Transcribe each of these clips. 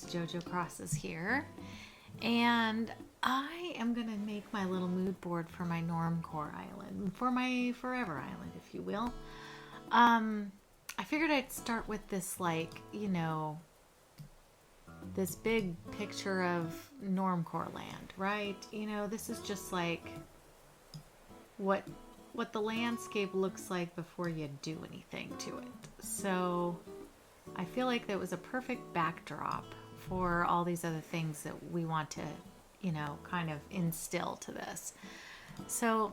JoJo Crosses here, and I am going to make my little mood board for my Normcore Island, for my Forever Island, if you will. I figured I'd start with this, this big picture of Normcore land, right? This is just like what the landscape looks like before you do anything to it. So I feel like that was a perfect backdrop for all these other things that we want to, kind of instill to this. So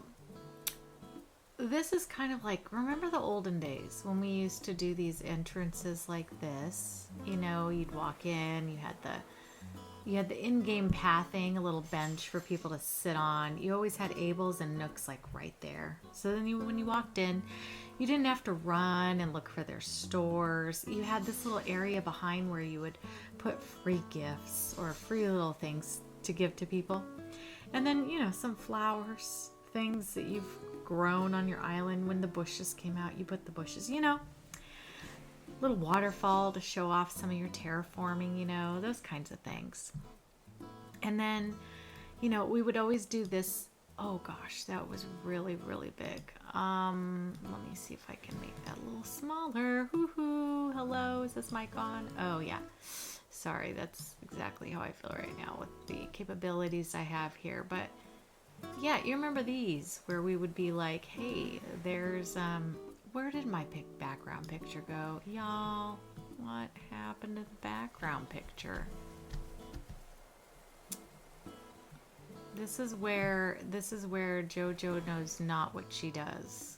this is kind of like, remember the olden days when we used to do these entrances like this? You'd walk in, you had the in-game pathing, a little bench for people to sit on. You always had Ables and Nooks like right there. So then when you walked in, you didn't have to run and look for their stores. You had this little area behind where you would put free gifts or free little things to give to people. And then, some flowers, things that you've grown on your island. When the bushes came out, you put the bushes, little waterfall to show off some of your terraforming, those kinds of things. And then, we would always do this. Oh gosh, that was really, really big. Let me see if I can make that a little smaller. Hoo-hoo. Hello, is this mic on? Oh yeah. Sorry, that's exactly how I feel right now with the capabilities I have here. But yeah, you remember these where we would be like, hey, there's, where did my background picture go? Y'all, what happened to the background picture? This is where JoJo knows not what she does.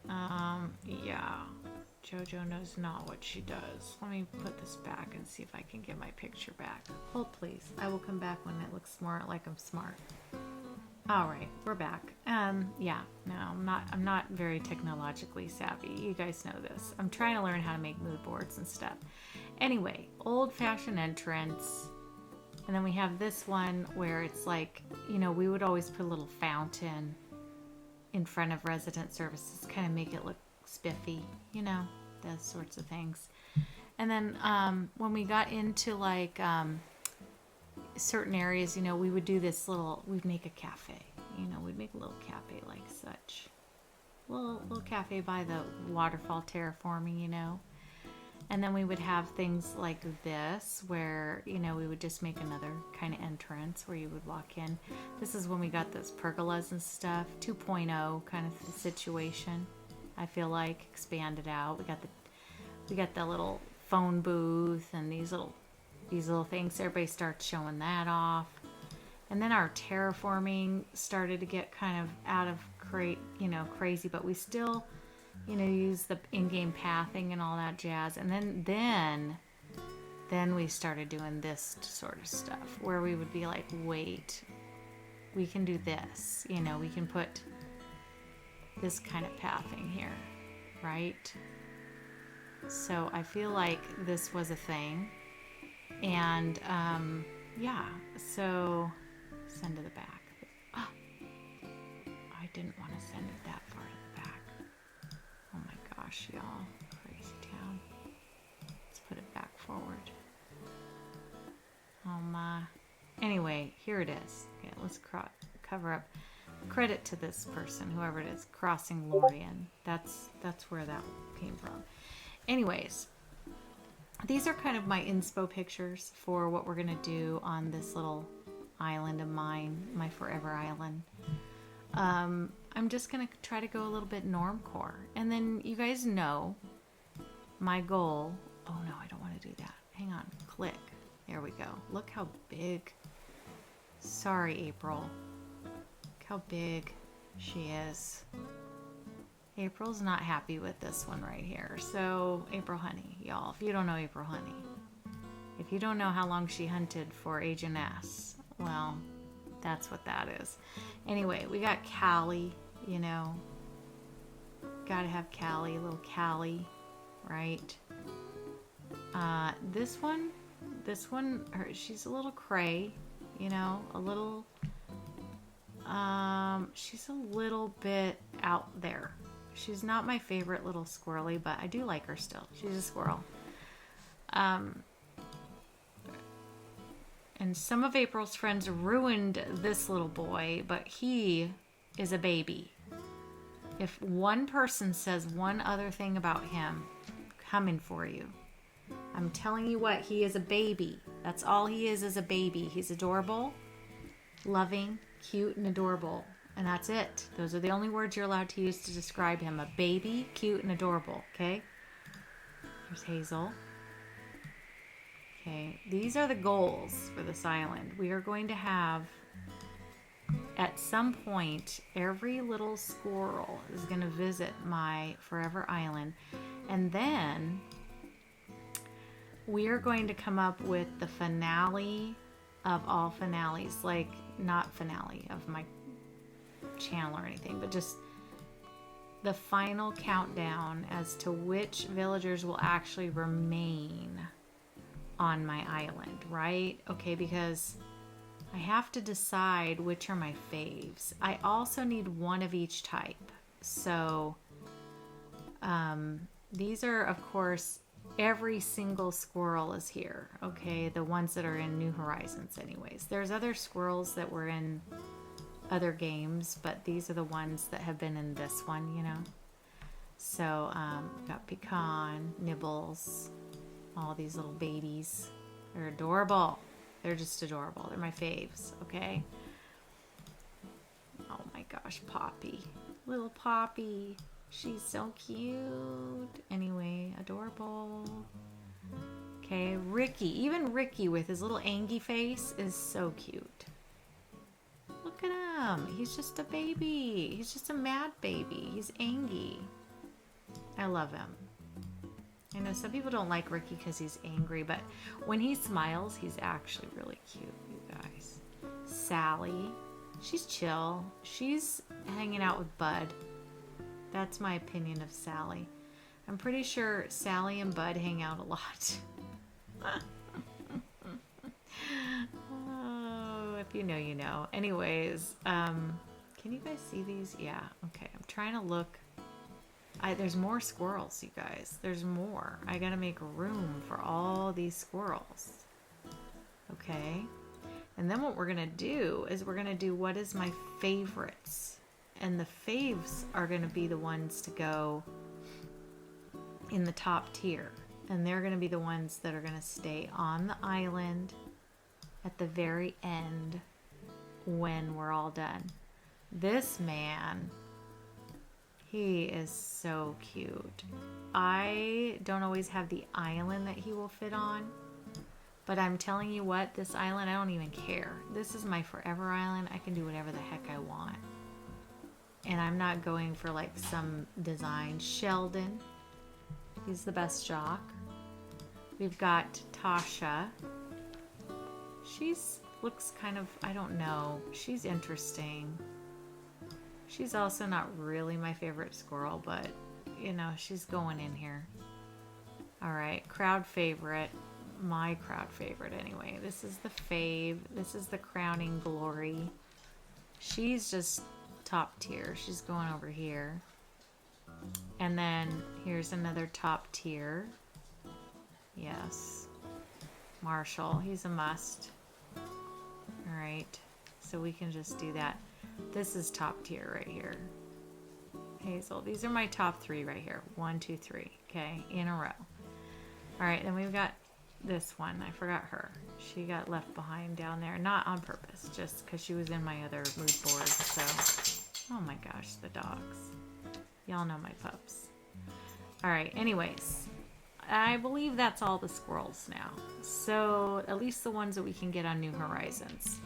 Yeah. JoJo knows not what she does. Let me put this back and see if I can get my picture back. Hold please. I will come back when it looks more like I'm smart. All right, we're back. Yeah, no, I'm not very technologically savvy. You guys know this. I'm trying to learn how to make mood boards and stuff. Anyway, old-fashioned entrance. And then we have this one where it's like, we would always put a little fountain in front of resident services, kind of make it look spiffy, those sorts of things. And then when we got into certain areas, we would do this we'd make a cafe, we'd make a little cafe like such. Little cafe by the waterfall terraforming, And then we would have things like this where, we would just make another kind of entrance where you would walk in. This is when we got those pergolas and stuff, 2.0 kind of the situation. I feel like expanded out. We got the little phone booth and these little things. Everybody starts showing that off. And then our terraforming started to get kind of out of crazy, but we still use the in-game pathing and all that jazz. And then we started doing this sort of stuff where we would be like, wait, we can do this. We can put this kind of pathing here, right? So I feel like this was a thing. And yeah, so send to the back. Oh, I didn't want to send it that far to the back. Oh my gosh, y'all. Crazy town. Let's put it back forward. Oh my. Anyway, here it is. Okay, let's cover up. Credit to this person, whoever it is, Crossing Lorien. That's where that came from. Anyways, these are kind of my inspo pictures for what we're going to do on this little island of mine, my Forever Island. I'm just going to try to go a little bit normcore. And then you guys know my goal. Oh no, I don't want to do that. Hang on. Click. There we go. Look how big. Sorry, April. Look how big she is. April's not happy with this one right here. So, April Honey, y'all, if you don't know April Honey, if you don't know how long she hunted for Agent S, well, that's what that is. Anyway, we got Callie, gotta have Callie, little Callie, right? This one, she's a little cray, a little, she's a little bit out there. She's not my favorite little squirrely, but I do like her still. She's a squirrel. And some of April's friends ruined this little boy, but he is a baby. If one person says one other thing about him, coming for you. I'm telling you what, he is a baby. That's all he is a baby. He's adorable, loving, cute, and adorable. And that's it. Those are the only words you're allowed to use to describe him. A baby, cute, and adorable. Okay? Here's Hazel. Okay, these are the goals for this island. We are going to have, at some point, every little squirrel is going to visit my forever island. And then we are going to come up with the finale of all finales. Like, not finale of my channel or anything, but just the final countdown as to which villagers will actually remain on my island, right? Okay, because I have to decide which are my faves. I also need one of each type. So these are, of course, every single squirrel is here. Okay, the ones that are in New Horizons anyways. There's other squirrels that were in other games, but these are the ones that have been in this one, you know. So we've got Pecan, Nibbles, all these little babies. They're adorable. They're just adorable. They're my faves, okay? Oh my gosh, Poppy. Little Poppy. She's so cute. Anyway, adorable. Okay, Ricky. Even Ricky with his little Angie face is so cute. Look at him. He's just a baby. He's just a mad baby. He's Angie. I love him. I know some people don't like Ricky because he's angry, but when he smiles, he's actually really cute, you guys. Sally. She's chill. She's hanging out with Bud. That's my opinion of Sally. I'm pretty sure Sally and Bud hang out a lot. Oh, if you know, you know. Anyways, can you guys see these? Yeah, okay. I'm trying to look. There's more squirrels, you guys. There's more. I gotta make room for all these squirrels. Okay. And then what we're gonna do is we're gonna do what is my favorites. And the faves are gonna be the ones to go in the top tier. And they're gonna be the ones that are gonna stay on the island at the very end when we're all done. This man, he is so cute. I don't always have the island that he will fit on, but I'm telling you what, this island, I don't even care. This is my forever island. I can do whatever the heck I want. And I'm not going for like some design. Sheldon, he's the best jock. We've got Tasha. She's looks kind of, I don't know. She's interesting. She's also not really my favorite squirrel, but, you know, she's going in here. All right, crowd favorite. My crowd favorite, anyway. This is the fave. This is the crowning glory. She's just top tier. She's going over here. And then here's another top tier. Yes. Marshall, he's a must. All right, so we can just do that. This is top tier right here. Hazel. These are my top three right here. 1, 2, 3. Okay, in a row. All right, then we've got this one. I forgot her. She got left behind down there. Not on purpose, just because she was in my other mood board. So, oh my gosh, the dogs. Y'all know my pups. All right, anyways. I believe that's all the squirrels now. So, at least the ones that we can get on New Horizons.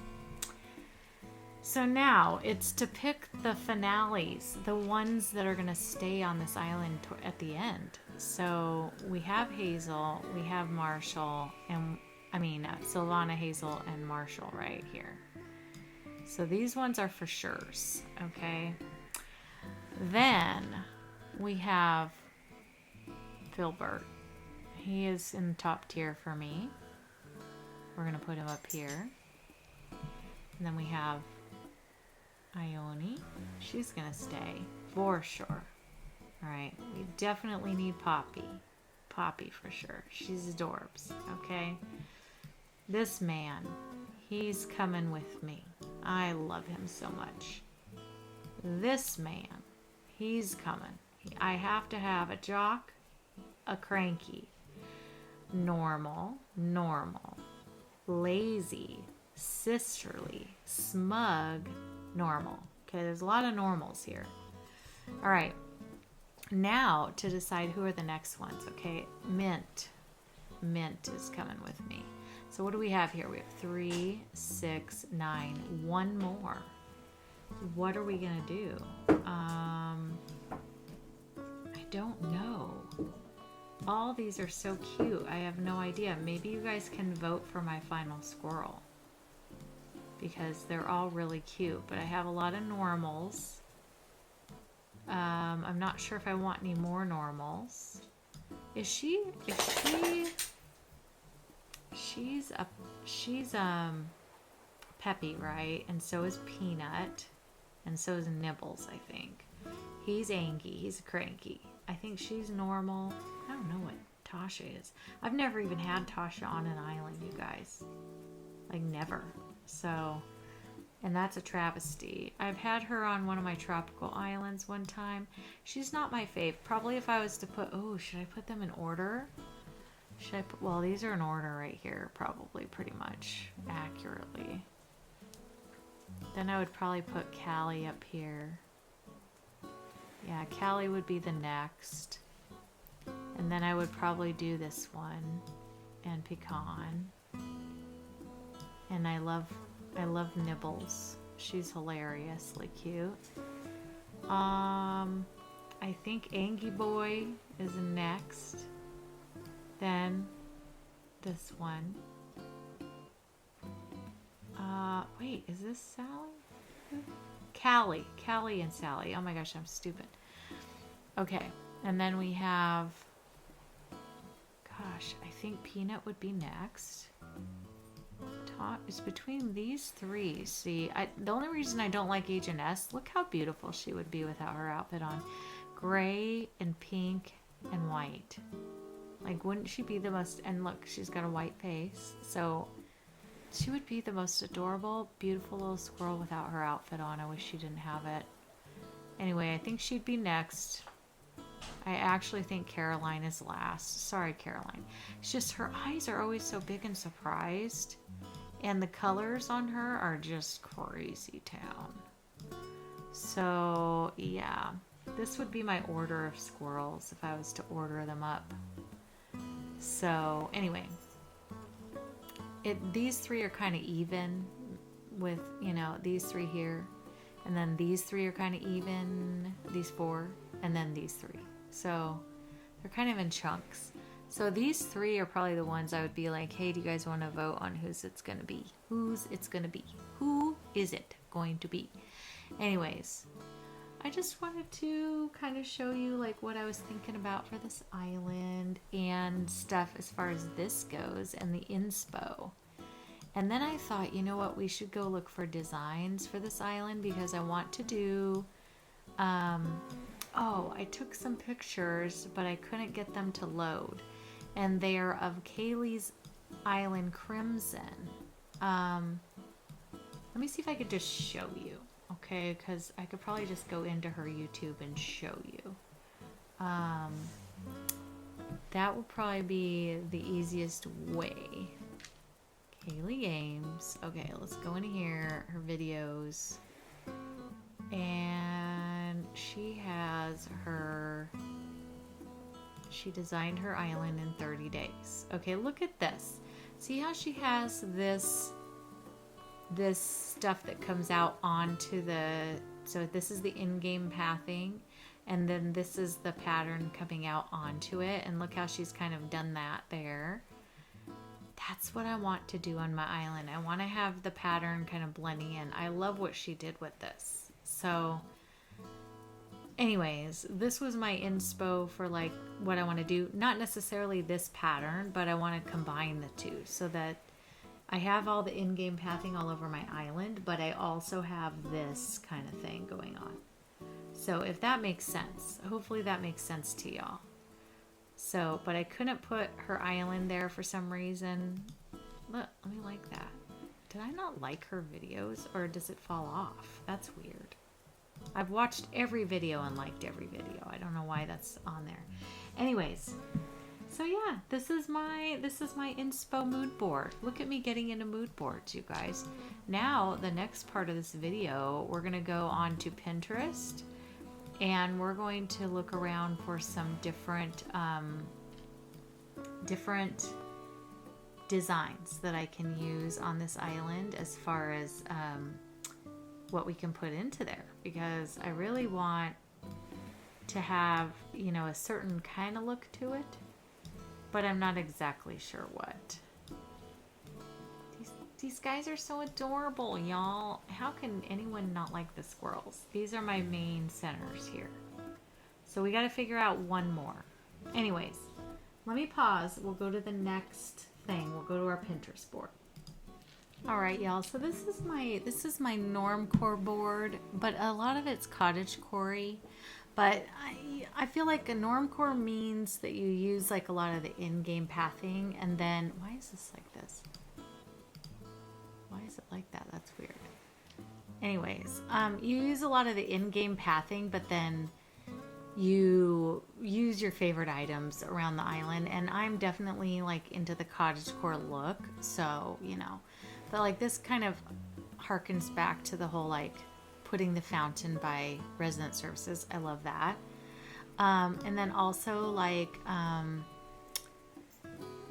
So now it's to pick the finales, the ones that are going to stay on this island at the end. So we have Hazel, we have Marshall, and Sylvana, Hazel, and Marshall right here. So these ones are for sure's, okay? Then we have Filbert. He is in the top tier for me. We're going to put him up here. And then we have Ione. She's gonna stay for sure. All right, we definitely need Poppy. Poppy for sure. She's adorbs. Okay. This man, He's coming with me. I love him so much. This man, he's coming. I have to have a jock, a cranky, normal, lazy, sisterly, smug, normal. Okay, there's a lot of normals here. All right, now to decide who are the next ones. Okay, Mint is coming with me. So what do we have here? We have 3, 6, 9, one more. What are we gonna do? I don't know. All these are so cute. I have no idea. Maybe you guys can vote for my final squirrel, because they're all really cute, but I have a lot of normals. I'm not sure if I want any more normals. She's Peppy, right? And so is Peanut, and so is Nibbles, I think. He's Angie, he's cranky. I think she's normal. I don't know what Tasha is. I've never even had Tasha on an island, you guys. Like, never. So, and that's a travesty. I've had her on one of my tropical islands one time. She's not my fave. Probably if I was to put, oh, should I put them in order? Should I put, well, these are in order right here, probably pretty much accurately. Then I would probably put Callie up here. Yeah, Callie would be the next. And then I would probably do this one and Pecan. And I love Nibbles. She's hilariously cute. I think Angie Boy is next. Then this one. Wait, is this Sally? Callie and Sally. Oh my gosh, I'm stupid. Okay, and then we have, gosh, I think Peanut would be next. It's between these three. See, the only reason I don't like ACNH, look how beautiful she would be without her outfit on. Gray and pink and white. Like, wouldn't she be the most, and look, she's got a white face. So she would be the most adorable, beautiful little squirrel without her outfit on. I wish she didn't have it. Anyway, I think she'd be next. I actually think Caroline is last. Sorry, Caroline. It's just her eyes are always so big and surprised. And the colors on her are just crazy town. So, yeah. This would be my order of squirrels if I was to order them up. So, anyway. These three are kind of even with, you know, these three here. And then these three are kind of even. These four. And then these three. So, they're kind of in chunks. So these three are probably the ones I would be like, hey, do you guys want to vote on whose it's going to be? Whose it's going to be? Who is it going to be? Anyways, I just wanted to kind of show you like what I was thinking about for this island and stuff as far as this goes and the inspo. And then I thought, you know what, we should go look for designs for this island because I want to do, oh, I took some pictures, but I couldn't get them to load. And they are of Kaylee's Island Crimson. Let me see if I could just show you, okay? Because I could probably just go into her YouTube and show you. That will probably be the easiest way. Kaylee Games. Okay, let's go into here, her videos. And she has her... She designed her island in 30 days. Okay, look at this. See how she has this stuff that comes out onto the... So this is the in-game pathing. And then this is the pattern coming out onto it. And look how she's kind of done that there. That's what I want to do on my island. I want to have the pattern kind of blending in. I love what she did with this. So... Anyways, this was my inspo for like what I want to do. Not necessarily this pattern, but I want to combine the two so that I have all the in-game pathing all over my island, but I also have this kind of thing going on. So if that makes sense, hopefully that makes sense to y'all. So, but I couldn't put her island there for some reason. Look, let me like that. Did I not like her videos, or does it fall off? That's weird. I've watched every video and liked every video. I don't know why that's on there. Anyways, so yeah, this is my inspo mood board. Look at me getting into mood boards, you guys. Now, the next part of this video, we're going to go on to Pinterest, and we're going to look around for some different designs that I can use on this island as far as what we can put into there, because I really want to have, you know, a certain kind of look to it, but I'm not exactly sure what. These guys are so adorable, y'all. How can anyone not like the squirrels? These are my main centers here. So we got to figure out one more. Anyways, let me pause. We'll go to the next thing. We'll go to our Pinterest board. All right, y'all. So this is my normcore board, but a lot of it's cottagecore-y. But I feel like a normcore means that you use like a lot of the in-game pathing, and then why is this like this? Why is it like that? That's weird. Anyways, you use a lot of the in-game pathing, but then you use your favorite items around the island, and I'm definitely like into the cottagecore look, so you know. But like this kind of harkens back to the whole like putting the fountain by resident services. I love that. And then also like,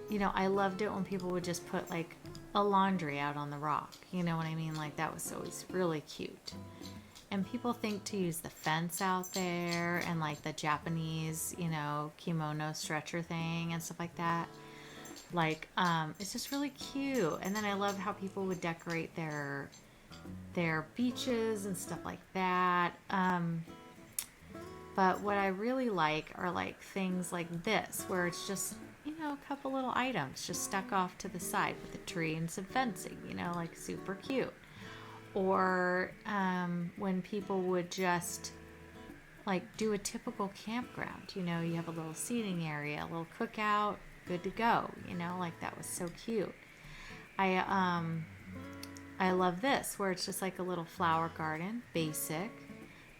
you know, I loved it when people would just put like a laundry out on the rock. You know what I mean? Like that was always really cute. And people think to use the fence out there and like the Japanese, you know, kimono stretcher thing and stuff like that. Like, it's just really cute. And then I love how people would decorate their beaches and stuff like that. But what I really like are like things like this, where it's just, you know, a couple little items just stuck off to the side with a tree and some fencing, you know, like super cute. Or when people would just like do a typical campground, you know, you have a little seating area, a little cookout, good to go, you know, like that was so cute. I love this, where it's just like a little flower garden, basic.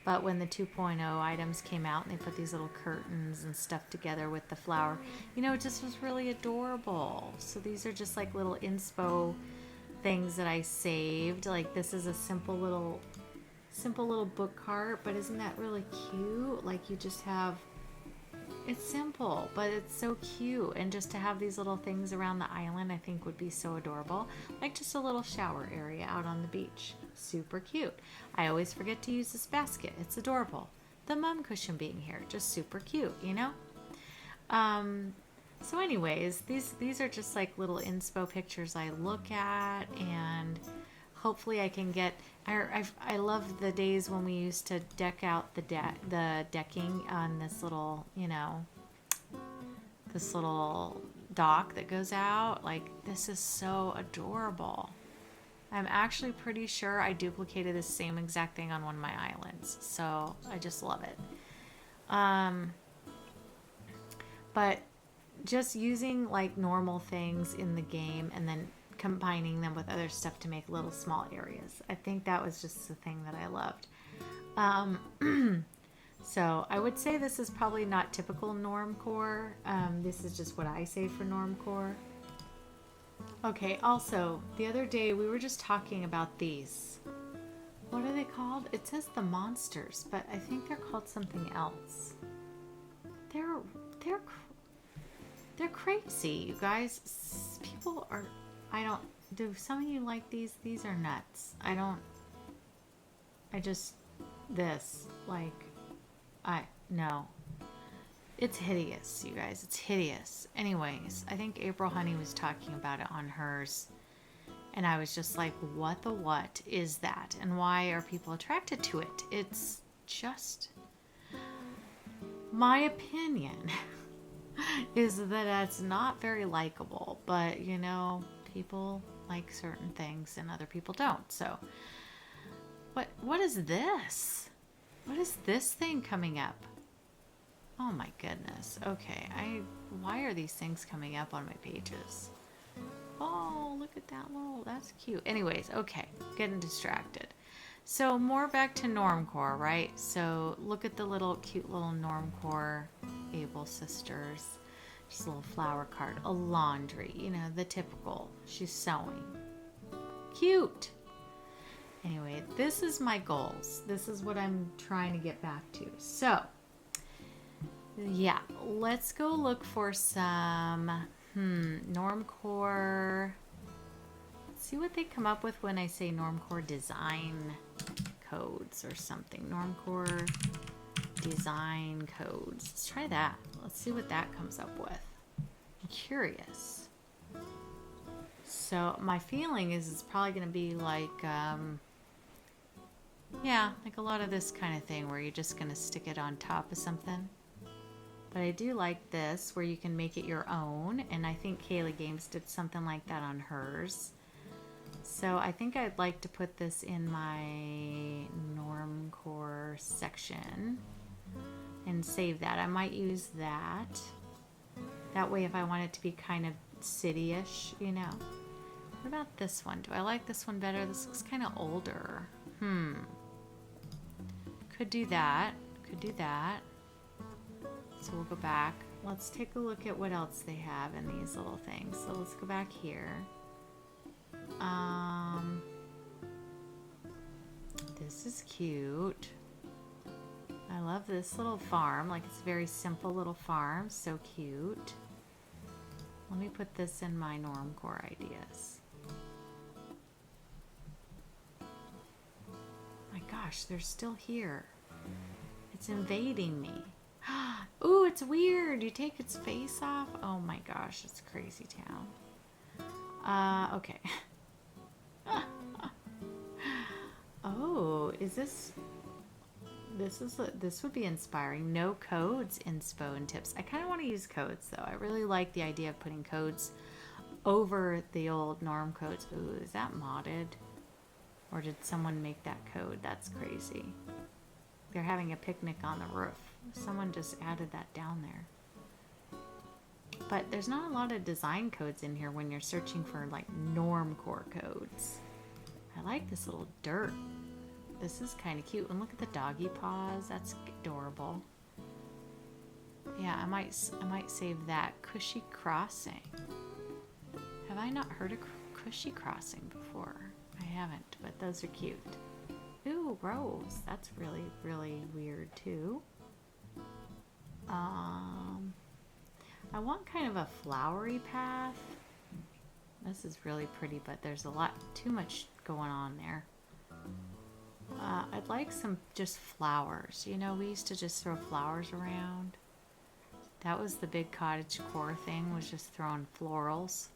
But when the 2.0 items came out and they put these little curtains and stuff together with the flower, you know, it just was really adorable. So these are just like little inspo things that I saved. Like this is a simple little book cart, but isn't that really cute? Like you just have, it's simple, but it's so cute. And just to have these little things around the island, I think would be so adorable. Like just a little shower area out on the beach. Super cute. I always forget to use this basket. It's adorable. The mum cushion being here, just super cute, you know? So anyways, these are just like little inspo pictures I look at, and hopefully I can get, I love the days when we used to deck out the decking on this little, you know, this little dock that goes out. Like this is so adorable. I'm actually pretty sure I duplicated the same exact thing on one of my islands, so I just love it. But just using like normal things in the game and then combining them with other stuff to make little small areas. I think that was just the thing that I loved. So I would say this is probably not typical normcore. This is just what I say for normcore. Okay, also, the other day we were just talking about these. What are they called? It says the monsters, but I think they're called something else. They're crazy, you guys. People are, do some of you like these? These are nuts. No. It's hideous, you guys. It's hideous. Anyways, I think April Honey was talking about it on hers. And I was just like, what is that? And why are people attracted to it? It's just, my opinion is that it's not very likable. But, you know, people like certain things and other people don't. So, what is this? What is this thing coming up? Oh my goodness. Okay, why are these things coming up on my pages? Oh, look look at that little, that's cute. Anyways, okay, getting distracted. So more back to normcore, right? So look at the little cute little normcore Able sisters. Just a little flower card, a laundry, you know, the typical. She's sewing. Cute. Anyway, this is my goals. This is what I'm trying to get back to. So, yeah, let's go look for some normcore. Let's see what they come up with when I say normcore design codes or something. Normcore design codes. Let's try that. Let's see what that comes up with. I'm curious. So my feeling is it's probably going to be like, yeah, like a lot of this kind of thing where you're just going to stick it on top of something. But I do like this where you can make it your own. And I think Kayla Games did something like that on hers. So I think I'd like to put this in my normcore section and save that. I might use that. That way if I want it to be kind of city-ish, you know. What about this one? Do I like this one better? This looks kind of older. Could do that. Could do that. So we'll go back. Let's take a look at what else they have in these little things. So let's go back here. This is cute. I love this little farm. Like, it's a very simple little farm. So cute. Let me put this in my normcore ideas. My gosh, they're still here. It's invading me. Ooh, it's weird. You take its face off. Oh my gosh, it's crazy town. Okay. Oh, is this... This would be inspiring. No codes, inspo, and tips. I kind of want to use codes, though. I really like the idea of putting codes over the old norm codes. Ooh, is that modded? Or did someone make that code? That's crazy. They're having a picnic on the roof. Someone just added that down there. But there's not a lot of design codes in here when you're searching for, like, normcore codes. I like this little dirt. This is kind of cute. And look at the doggy paws. That's adorable. Yeah, I might save that. Cushy Crossing. Have I not heard of Cushy Crossing before? I haven't, but those are cute. Ooh, rose. That's really, really weird too. I want kind of a flowery path. This is really pretty, but there's a lot too much going on there. I'd like some just flowers. You know, we used to just throw flowers around. That was the big cottage core thing, was just throwing florals.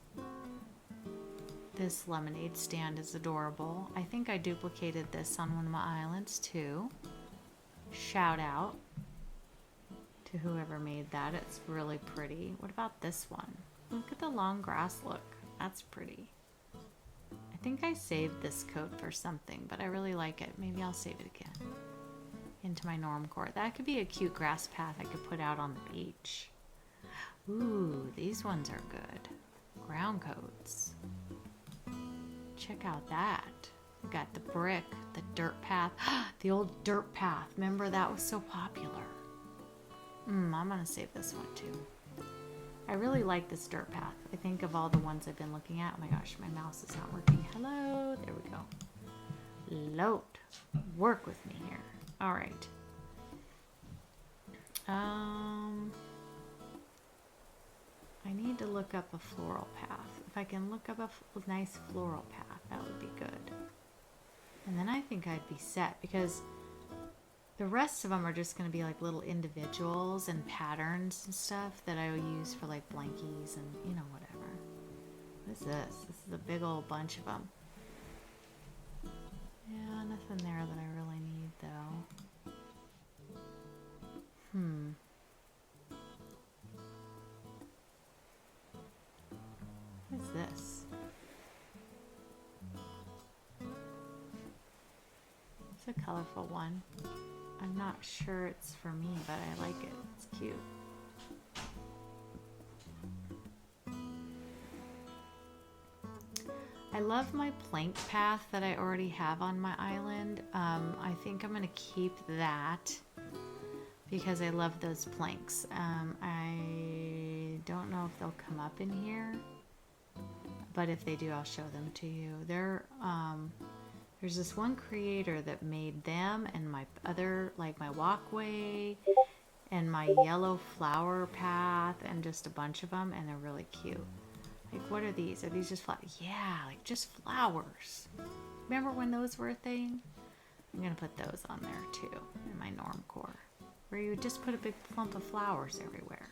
This lemonade stand is adorable. I think I duplicated this on one of my islands too. Shout out to whoever made that. It's really pretty. What about this one? Look at the long grass look. That's pretty. I think I saved this code for something, but I really like it. Maybe I'll save it again into my normcore. That could be a cute grass path I could put out on the beach. Ooh, these ones are good. Ground codes. Check out that. We got the brick, the dirt path. The old dirt path. Remember, that was so popular. I'm gonna save this one too. I really like this dirt path. I think of all the ones I've been looking at. Oh my gosh, my mouse is not working. Hello, there we go. Load. Work with me here. All right. I need to look up a floral path. If I can look up a nice floral path, that would be good. And then I think I'd be set, because the rest of them are just going to be like little individuals and patterns and stuff that I will use for like blankies and, you know, whatever. What is this? This is a big old bunch of them. Yeah, nothing there that I really need though. What is this? It's a colorful one. I'm not sure it's for me, but I like it. It's cute. I love my plank path that I already have on my island. I think I'm gonna keep that because I love those planks. I don't know if they'll come up in here, but if they do, I'll show them to you. There's this one creator that made them and my other, like my walkway and my yellow flower path and just a bunch of them, and they're really cute. Like, what are these? Are these just flowers? Yeah, like just flowers. Remember when those were a thing? I'm gonna put those on there too in my normcore, where you would just put a big clump of flowers everywhere.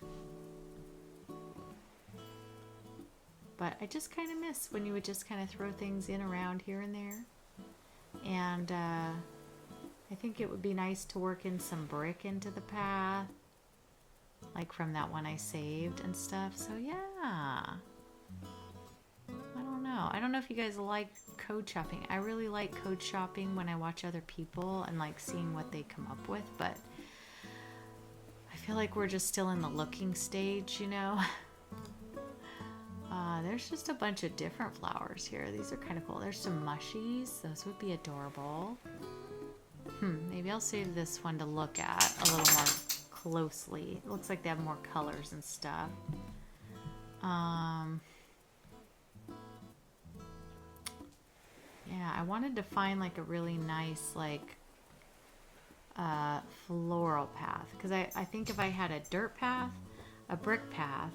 But I just kind of miss when you would just kind of throw things in around here and there. And I think it would be nice to work in some brick into the path, like from that one I saved and stuff. So yeah, I don't know if you guys like code shopping. I really like code shopping when I watch other people and like seeing what they come up with, but I feel like we're just still in the looking stage, you know. There's just a bunch of different flowers here. These are kind of cool. There's some mushies. Those would be adorable. Maybe I'll save this one to look at a little more closely. It looks like they have more colors and stuff. Yeah, I wanted to find like a really nice like floral path, because I think if I had a dirt path, a brick path,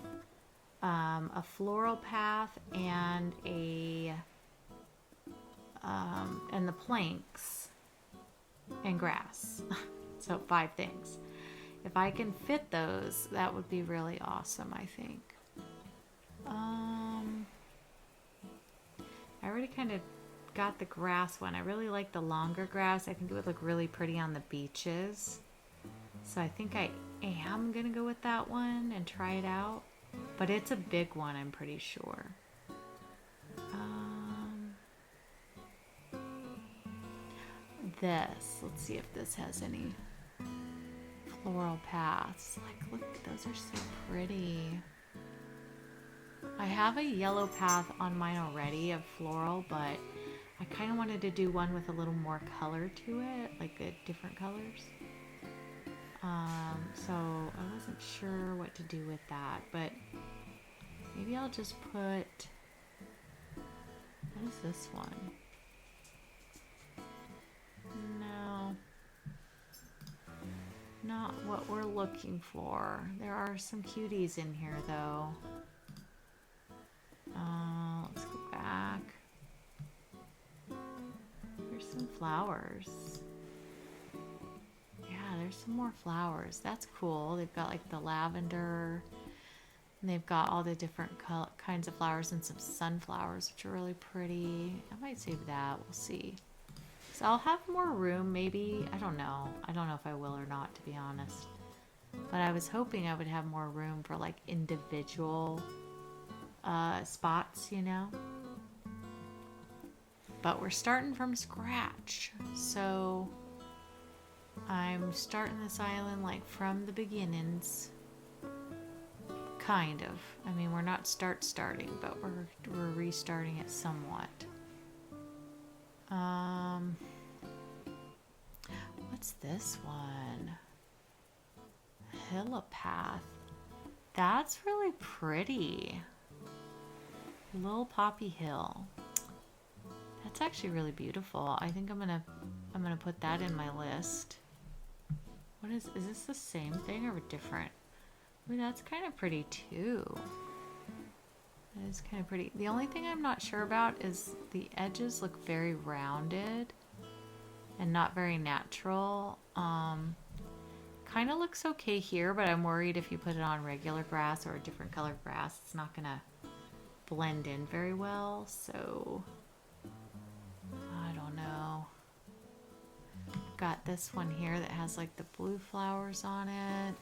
a floral path, and and the planks and grass, so 5 things. If I can fit those, that would be really awesome, I think. I already kind of got the grass one. I really like the longer grass. I think it would look really pretty on the beaches. So I think I am gonna go with that one and try it out. But it's a big one, I'm pretty sure. Let's see if this has any floral paths. Like, look, those are so pretty. I have a yellow path on mine already of floral, but I kind of wanted to do one with a little more color to it, like different colors. So I wasn't sure what to do with that, but maybe I'll just put, what is this one? No, not what we're looking for. There are some cuties in here though. Let's go back. There's some flowers. Yeah, there's some more flowers. That's cool. They've got like the lavender, and they've got all the different kinds of flowers and some sunflowers, which are really pretty. I might save that. We'll see. So I'll have more room, maybe. I don't know. I don't know if I will or not, to be honest. But I was hoping I would have more room for like individual spots, you know. But we're starting from scratch, so I'm starting this island like from the beginnings, kind of. I mean, we're not starting, but we're restarting it somewhat. What's this one? Helipath. That's really pretty. Little Poppy Hill. That's actually really beautiful. I think I'm gonna put that in my list. What is this the same thing or different? Ooh, that's kind of pretty too. That is kind of pretty. The only thing I'm not sure about is the edges look very rounded and not very natural. Kind of looks okay here, but I'm worried if you put it on regular grass or a different color grass, it's not gonna blend in very well. So I don't know. Got this one here that has like the blue flowers on it.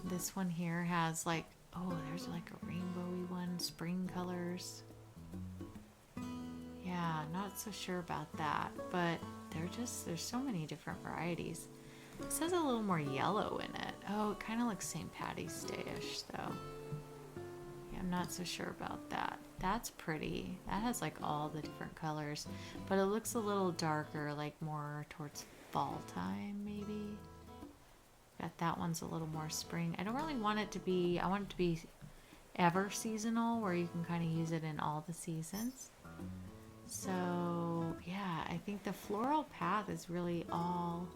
This one here has like, oh, there's like a rainbowy one, spring colors. Yeah, not so sure about that, but there's so many different varieties. This has a little more yellow in it. Oh, it kind of looks St. Patty's Day-ish though. Yeah, I'm not so sure about that. That's pretty. That has like all the different colors, but it looks a little darker, like more towards fall time maybe. Got that one's a little more spring. I don't really want it to be, I want it to be ever seasonal where you can kind of use it in all the seasons. So yeah, I think the floral path is really all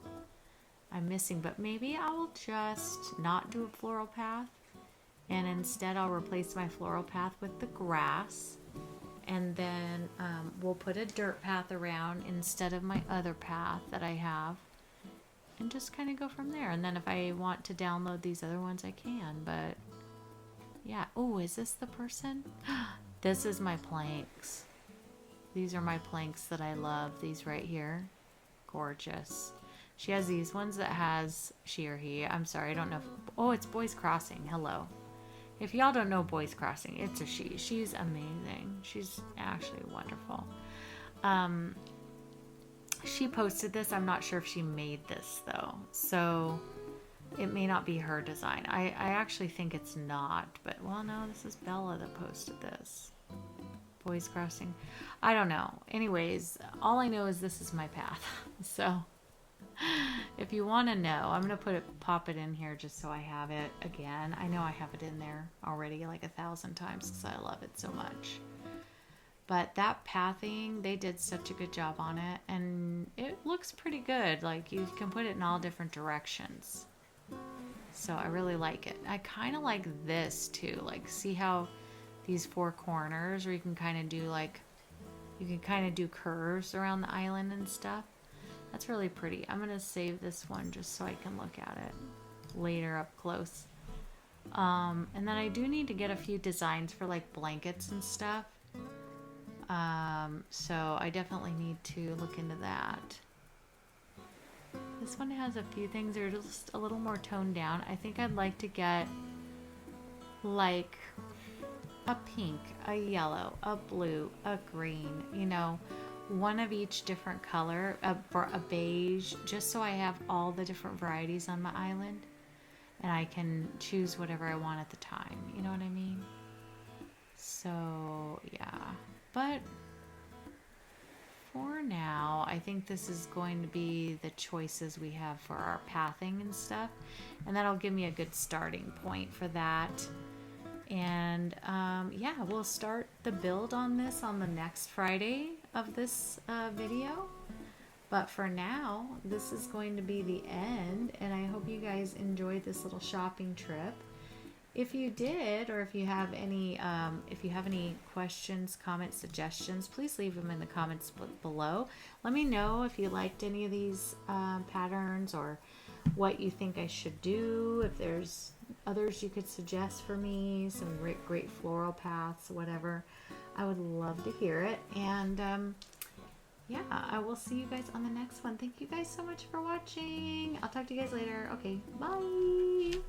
I'm missing, but maybe I will just not do a floral path and instead I'll replace my floral path with the grass, and then we'll put a dirt path around instead of my other path that I have, and just kind of go from there. And then if I want to download these other ones I can, but yeah. Oh, is this the person? This is my planks. These are my planks that I love, these right here. Gorgeous. She has these ones that has she or he, I'm sorry, I don't know if, oh, it's Boys Crossing. Hello. If y'all don't know Boys Crossing, it's a she. She's amazing. She's actually wonderful. She posted this. I'm not sure if she made this though, so it may not be her design. I actually think it's not, but well, no, this is Bella that posted this. Boys Crossing. I don't know. Anyways, all I know is this is my path. So if you want to know, I'm going to pop it in here just so I have it again. I know I have it in there already like 1,000 times because I love it so much. But that pathing, they did such a good job on it, and it looks pretty good. Like you can put it in all different directions. So I really like it. I kind of like this too. Like see how these 4 corners where you can kind of do like, you can kind of do curves around the island and stuff. That's really pretty. I'm going to save this one just so I can look at it later up close. And then I do need to get a few designs for like blankets and stuff. So I definitely need to look into that. This one has a few things that are just a little more toned down. I think I'd like to get like a pink, a yellow, a blue, a green, you know, one of each different color, for a beige, just so I have all the different varieties on my island and I can choose whatever I want at the time, you know what I mean? So yeah, but for now I think this is going to be the choices we have for our pathing and stuff, and that'll give me a good starting point for that. And yeah, we'll start the build on this on the next Friday of this video. But for now, this is going to be the end, and I hope you guys enjoyed this little shopping trip. If you did, or if you have any questions, comments, suggestions, please leave them in the comments below. Let me know if you liked any of these patterns, or what you think I should do. If there's others you could suggest for me, some great floral paths, whatever, I would love to hear it. And yeah, I will see you guys on the next one. Thank you guys so much for watching. I'll talk to you guys later. Okay, bye.